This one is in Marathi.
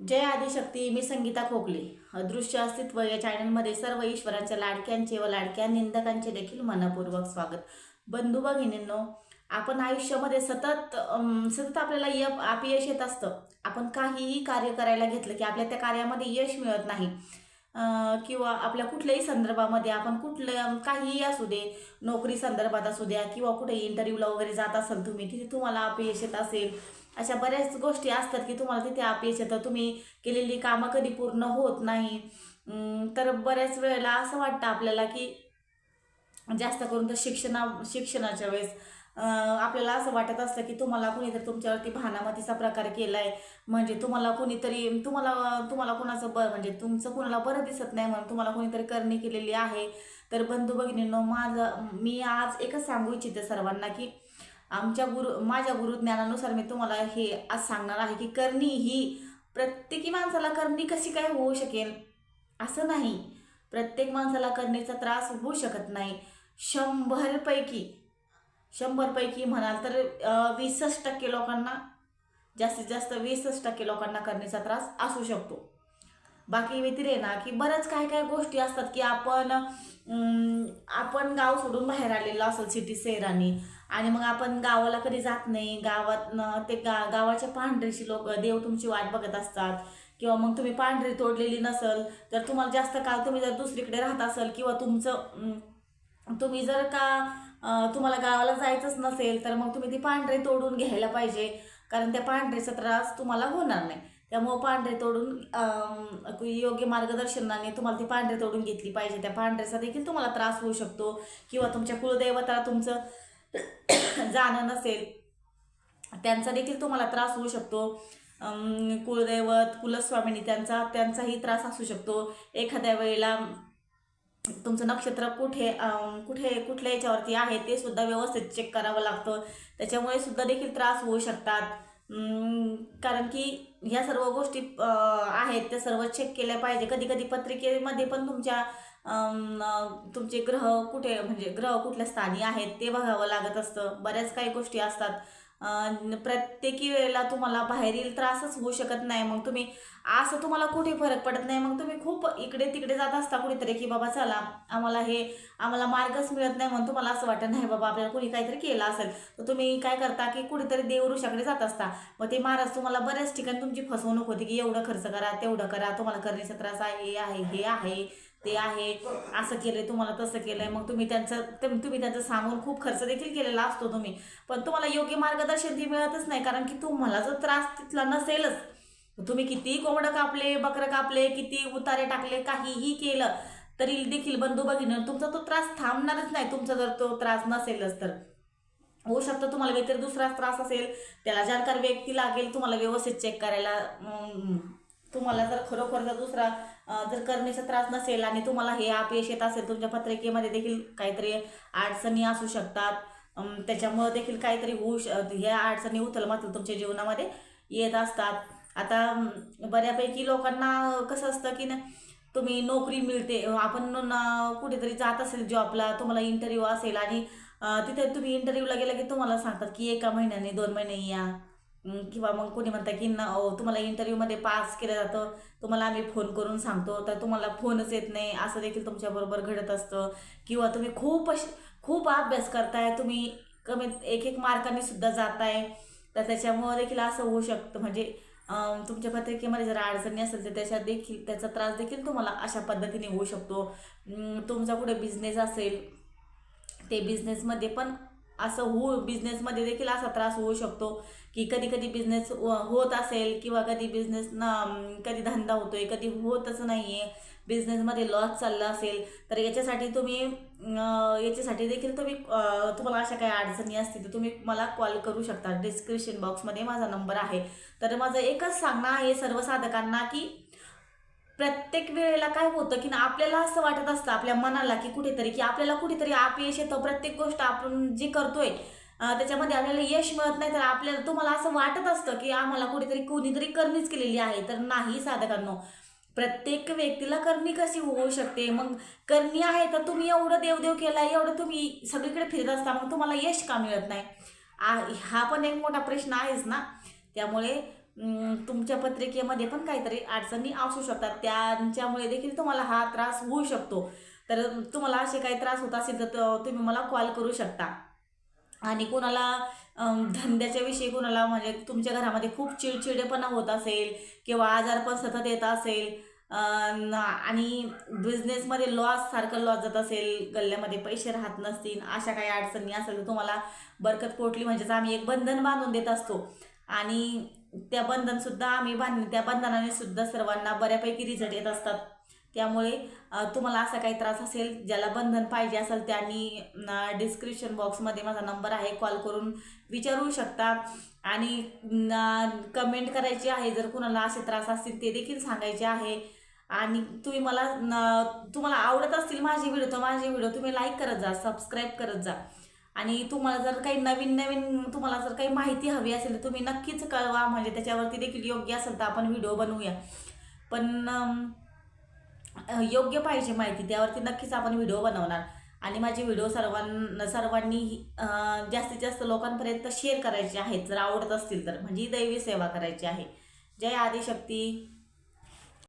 जय आदिशक्ती. मी संगीता खोकले. अदृश्य अस्तित्व या चॅनलमध्ये सर्व ईश्वरांच्या लाडक्यांचे व लाडक्या निंदकांचे देखील मनपूर्वक स्वागत. बंधू भगिनींनो, आपण आयुष्यामध्ये सतत सतत आपल्याला अपयश येत असतं. आपण काहीही कार्य करायला घेतलं की आपल्या त्या कार्यामध्ये यश मिळत नाही. किंवा आपल्या कुठल्याही संदर्भामध्ये आपण कुठलं काहीही असू दे, नोकरी संदर्भात असू द्या किंवा कुठे इंटरव्ह्यूला वगैरे जात असाल तुम्ही, तिथे तुम्हाला अपयश येत असेल. अशा बऱ्याच गोष्टी असतात की तुम्हाला तिथे अपयश येतं, तुम्ही केलेली कामं कधी पूर्ण होत नाही. तर बऱ्याच वेळेला असं वाटतं आपल्याला की जास्त करून तर शिक्षणाच्या वेळेस आपल्याला असं वाटत असतं की तुम्हाला कुणीतरी तुमच्यावरती भानामतीचा प्रकार केलाय, म्हणजे तुम्हाला कुणीतरी तुम्हाला तुम्हाला कुणाचं म्हणजे तुमचं कुणाला बरं दिसत नाही म्हणून तुम्हाला कुणीतरी करणी केलेली आहे. तर बंधू भगिनींनो, मी आज एकच सांगू इच्छिते सर्वांना की माझ्या गुरुज्ञानानुसार मी तुम्हाला हे आज सांगणार आहे की करणी ही प्रत्येकी माणसाला करणी कशी काय होऊ शकेल असं नाही. प्रत्येक माणसाला करणीचा त्रास होऊ शकत नाही. 100 पैकी म्हणाल तर 20% लोकांना, जास्तीत जास्त 20% लोकांना करणीचा त्रास असू शकतो. बाकी व्यतिरे ना की बऱ्याच काय काय गोष्टी असतात की आपण गाव सोडून बाहेर आलेलो असेल सिटी शहरांनी, आणि मग आपण गावाला कधी जात नाही. गावाच्या पांढरीशी लोक देव तुमची वाट बघत असतात. किंवा मग तुम्ही पांढरी तोडलेली नसल तर तुम्हाला जास्त काळ, तुम्ही जर दुसरीकडे राहत असाल किंवा तुम्ही जर का तुम्हाला गावाला जायचंच नसेल तर मग तुम्ही ती पांढरे तोडून घ्यायला पाहिजे, कारण त्या पांढरेचा त्रास तुम्हाला होणार नाही. त्यामुळं पांढरे तोडून योग्य मार्गदर्शनाने तुम्हाला ती पांढरे तोडून घेतली पाहिजे. त्या पांढऱ्याचा देखील तुम्हाला त्रास होऊ शकतो. किंवा तुमच्या कुलदैवताला तुमचं जाणं नसेल, त्यांचा देखील तुम्हाला त्रास होऊ शकतो. कुलदैवत, कुलस्वामिनी त्यांचाही त्रास असू शकतो. एखाद्या वेळेला तुमचं नक्षत्र कुठल्या याच्यावरती आहे ते सुद्धा व्यवस्थित चेक करावं लागतं. त्याच्यामुळे सुद्धा देखील त्रास होऊ शकतात. कारण की ह्या सर्व गोष्टी आहेत त्या सर्व चेक केल्या पाहिजे. कधी कधी पत्रिकेमध्ये पण तुमचे ग्रह ग्रह कुठल्या स्थानी आहेत ते बघावं लागत असतं. बऱ्याच काही गोष्टी असतात. प्रत्येकी वेळेला तुम्हाला बाहेरील त्रासच होऊ शकत नाही. मग तुम्ही असं तुम्हाला कुठे फरक पडत नाही, मग तुम्ही खूप इकडे तिकडे जात असता कुठेतरी की बाबा चला आम्हाला मार्गच मिळत नाही, म्हणून तुम्हाला असं वाटत नाही बाबा आपल्याला कोणी काहीतरी केलं असेल. तर तुम्ही काय करता की कुठेतरी देवऋषाकडे जात असता. मग ते महाराज तुम्हाला बऱ्याच ठिकाणी तुमची फसवणूक होती की एवढं खर्च करा, तेवढं करा, तुम्हाला करण्याचा त्रास आहे, हे आहे ते आहे, असं केलंय, तुम्हाला तसं केलंय. मग तुम्ही त्यांचं सांगून खूप खर्च देखील केलेला असतो तुम्ही, पण तुम्हाला योग्य मार्गदर्शन ती मिळतच नाही. कारण की तुम्हाला जर त्रास तिथला नसेलच, तुम्ही कितीही कोंबडं कापले, बकरं कापले, किती उतारे टाकले, काहीही केलं तरी देखील बंधू भगिनी तुमचा तो त्रास थांबणारच नाही. तुमचा जर तो त्रास नसेलच तर होऊ शकतं तुम्हाला काहीतरी दुसराच त्रास असेल, त्याला जाणकार व्यक्ती लागेल तुम्हाला व्यवस्थित चेक करायला. तुम्हाला जर खरोखरचा दुसरा जर करण्याचा त्रास नसेल आणि तुम्हाला हे अपयश येत असेल, तुमच्या पत्रिकेमध्ये देखील काहीतरी अडचणी असू शकतात. त्याच्यामुळे देखील काहीतरी ह्या अडचणी उथलमाथल तुमच्या जीवनामध्ये येत असतात. आता बऱ्यापैकी लोकांना कसं असतं की तुम्ही नोकरी मिळते, आपण कुठेतरी जात असेल जॉबला, तुम्हाला इंटरव्ह्यू असेल आणि तिथे तुम्ही इंटरव्ह्यूला गेला की तुम्हाला सांगतात की 1 महिन्याने 2 महिने या. किंवा मग कोणी म्हणतं की तुम्हाला इंटरव्ह्यूमध्ये पास केलं जातं, तुम्हाला आम्ही फोन करून सांगतो, तर तुम्हाला फोनच येत नाही. असं देखील तुमच्याबरोबर घडत असतं. किंवा तुम्ही खूप अभ्यास करताय, तुम्ही कमीत 1 मार्काने सुद्धा जाताय, तर त्याच्यामुळं देखील असं होऊ शकतं. म्हणजे तुमच्या पत्रिकेमध्ये जर अडचणी असेल तर त्याचा त्रास देखील तुम्हाला अशा पद्धतीने होऊ शकतो. तुमचा कुठे बिझनेस असेल, ते बिझनेसमध्ये पण बिझनेसमध्ये देखील असा त्रास होऊ शकतो की कधी कधी बिझनेस होत असेल किंवा कधी धंदा होतोय, कधी होतच नाहीये, बिझनेसमध्ये लॉस चालला असेल, तर याच्यासाठी देखील तुम्हाला अशा काही अडचणी असतील तर तुम्ही मला कॉल करू शकता. डिस्क्रिप्शन बॉक्समध्ये माझा नंबर आहे. तर माझं एकच सांगणं आहे सर्व साधकांना की प्रत्येक वेळेला काय होतं की आपल्याला असं वाटत असतं आपल्या मनाला की आपल्याला कुठेतरी अपयश येतं. प्रत्येक गोष्ट आपण जी करतोय त्याच्यामध्ये आपल्याला यश मिळत नाही, तर तुम्हाला असं वाटत असतं की आम्हाला कोणीतरी करणीच केलेली आहे. तर नाही साधकांनो, प्रत्येक व्यक्तीला करणी कशी होऊ शकते? मग करणी आहे तर तुम्ही एवढं देवदेव केला, एवढं तुम्ही सगळीकडे फिरत असता, मग तुम्हाला यश का मिळत नाही? हा पण एक मोठा प्रश्न आहेच ना. त्यामुळे तुमच्या पत्रिकेमध्ये पण काहीतरी अडचणी असू शकतात, त्यांच्यामुळे देखील तुम्हाला हा त्रास होऊ शकतो. तर तुम्हाला असे काही त्रास होत असेल तर तुम्ही मला कॉल करू शकता. आणि कोणाला धंद्याच्या विषयी कोणाला म्हणजे तुमच्या घरामध्ये खूप चिडचिडेपणा होत असेल किंवा आजारपण सतत येत असेल, आणि बिझनेसमध्ये लॉस सारखं लॉस जात असेल, गल्ल्यामध्ये पैसे राहत नसतील, अशा काही अडचणी असेल तर तुम्हाला बरकत पोटली म्हणजेच आम्ही एक बंधन बांधून देत असतो. आणि त्या बंधनाने सुद्धा सर्वांना बऱ्यापैकी रिझल्ट येत असतात. त्यामुळे तुम्हाला असा काही त्रास असेल, ज्याला बंधन पाहिजे असेल, त्यांनी डिस्क्रिप्शन बॉक्समध्ये माझा नंबर आहे, कॉल करून विचारू शकता. आणि कमेंट करायची आहे, जर कुणाला असे त्रास असतील ते देखील सांगायचे आहे. आणि तुम्ही मला तुम्हाला आवडत असतील माझे व्हिडिओ तुम्ही लाईक करत जा, सबस्क्राईब करत जा. आणि तुम्हाला जर काही नवीन तुम्हाला जर काही माहिती हवी असेल तर तुम्ही नक्कीच कळवा, म्हणजे त्याच्यावरती देखील योग्य असेल तर आपण व्हिडिओ बनवूया. पण योग्य पाहिजे माहिती, त्यावरती नक्कीच आपण व्हिडिओ बनवणार. आणि माझे व्हिडिओ सर्वांनी जास्तीत जास्त लोकांपर्यंत शेअर करायचे आहेत, जर आवडत असतील तर, म्हणजे दैवी सेवा करायची आहे. जय आदिशक्ती.